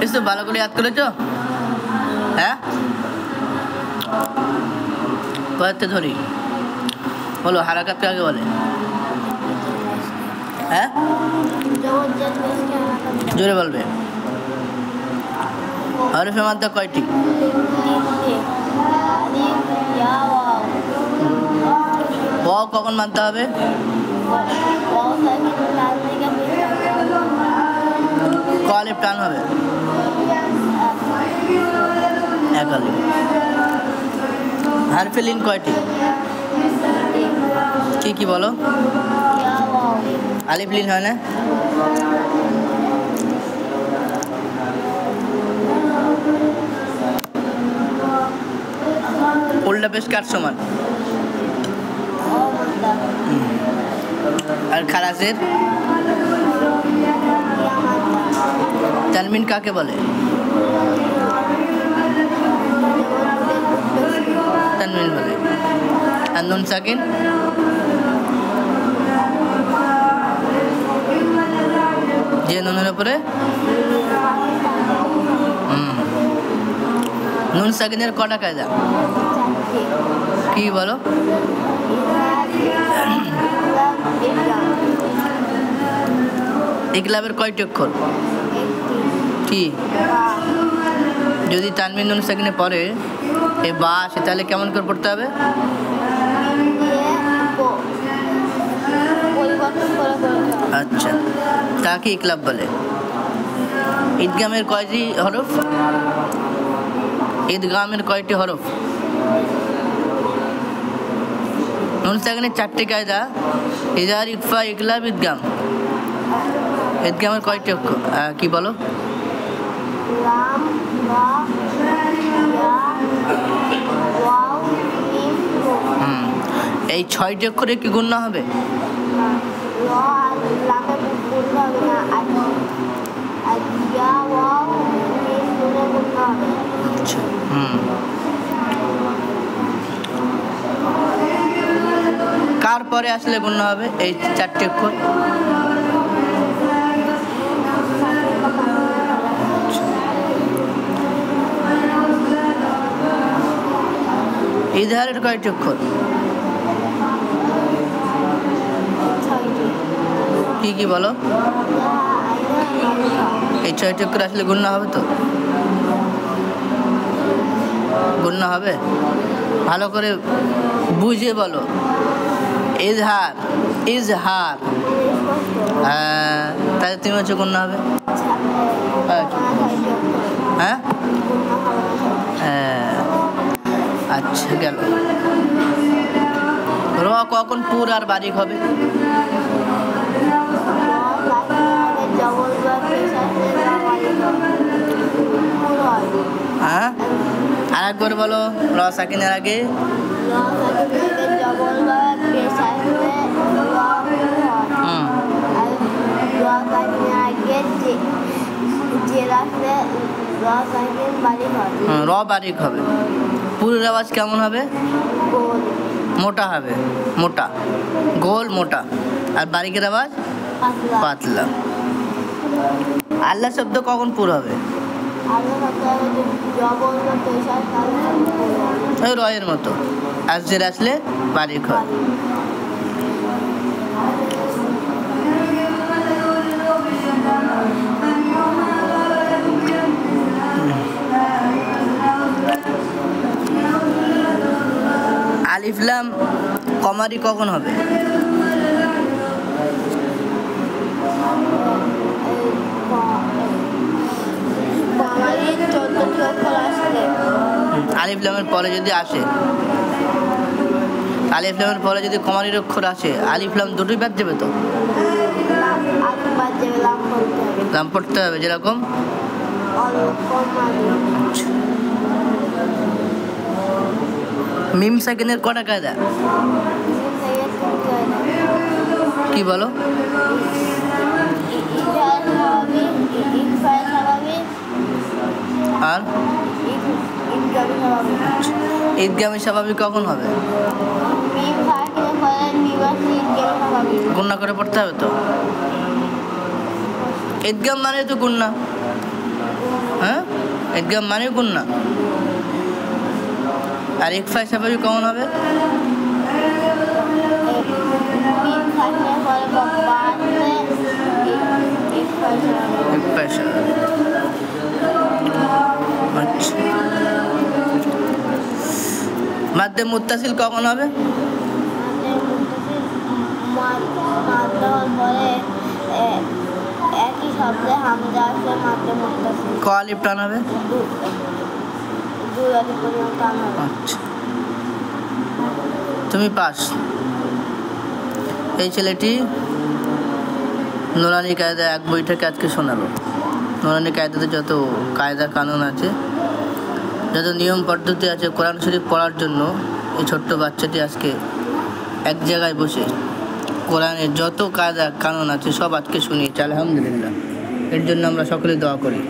এসব ভালো করে ইয়াদ করেছো? হ্যাঁ, কয়েকটা ধরি বলো। হারাকাত কাকে বলে? হ্যাঁ, জোরে বলবে। হরফে মাদ্দা কয়টি? ওয়াও কখন মানতে হবে? ক আলিফ টান হবে, এক আলিফ। হারফে লিন কয়টি? কি কি বলো? আলিফ লিন হয় না? উল্টা পেশ কার সমান? আর খারাজের তানমিন কাকে বলে? তানমিন বলে। আর নুন সাকিন? যে নুনের উপরে নুন সাকিনের কটা কায়দা? কি বলো? ইকলাবের কয়টি অক্ষর? কি? যদি তানমিন নুন সাকিনে পড়ে এ বা আসে তাহলে কেমন করে পড়তে হবে? আচ্ছা, তাকে ইকলাব বলে। ঈদগামের কয়টি হরফ? ঈদগামের কয়টি হরফ? নুন সাকিনের চারটি কায়দা, ইজার, ইকফা, ইকলাব, ঈদগাম। ঈদগামের কয়টি অক্ষর? কি বলো? এই 6টি অক্ষরে কি গুণ হবে? কার পরে আসলে গুণ হবে এই 4টি অক্ষর? ইজহারের কয়টি অক্ষর? কি কি বলো? এই 6টি অক্ষর আসলে গুণ হবে তো? গুণ হবে? ভালো করে বুঝে বলো। ইজহার, ইজহার। তাহলে তুমি হচ্ছে গুণ হবে। হ্যাঁ, আচ্ছা গেল। র কখন পুর আর বারিক হবে? হ্যাঁ, আর একবার বলো। র সাকিনের আগে র বারিক হবে। পুরের আওয়াজ কেমন হবে? মোটা হবে, মোটা, গোল মোটা। আর বারিকের আওয়াজ পাতলা। আল্লাহ শব্দ কখন পুর হবে? ওই রয়ের মতো। আর জের আসলে বারিক হয়। আলিফ লাম কমারি কখন হবে? আলিফ লামের পরে যদি আসে, আলিফ লামের পরে যদি কমারির অক্ষর আসে, আলিফ লাম দুটোই বাদ যাবে তো? লাম পড়তে হবে। যেরকম মিম সাকিনের কটা কায়দা? কি বলো? আর ঈদগামী স্বাভাবিক কখন হবে? গুণনা করে পড়তে হবে তো। ঈদগাম মানে তো গুণনা। হ্যাঁ, ঈদগাম মানে গুন্না। আর ইকফা সাফাবি কেমন হবে? আচ্ছা, মাদ্দে মুত্তাসিল কখন হবে? একই শব্দে হামজা আসলে মাদ্দে মুত্তাসিল। ক আলিফ টান হবে? দুই আলিফ পর্যন্ত টান হবে। আচ্ছা, তুমি পাস। এই ছেলেটি নুরানি কায়দা এক বই থেকে আজকে শোনালো। নুরানি কায়দাতে যত কায়দা কানুন আছে, যত নিয়ম পদ্ধতি আছে কোরআন শরীফ পড়ার জন্য, এই ছোট্ট বাচ্চাটি আজকে এক জায়গায় বসে কোরআনের যত কায়দা কানুন আছে সব আজকে শুনিয়েছে। আলহামদুলিল্লাহ, এর জন্য আমরা সকলে দোয়া করি।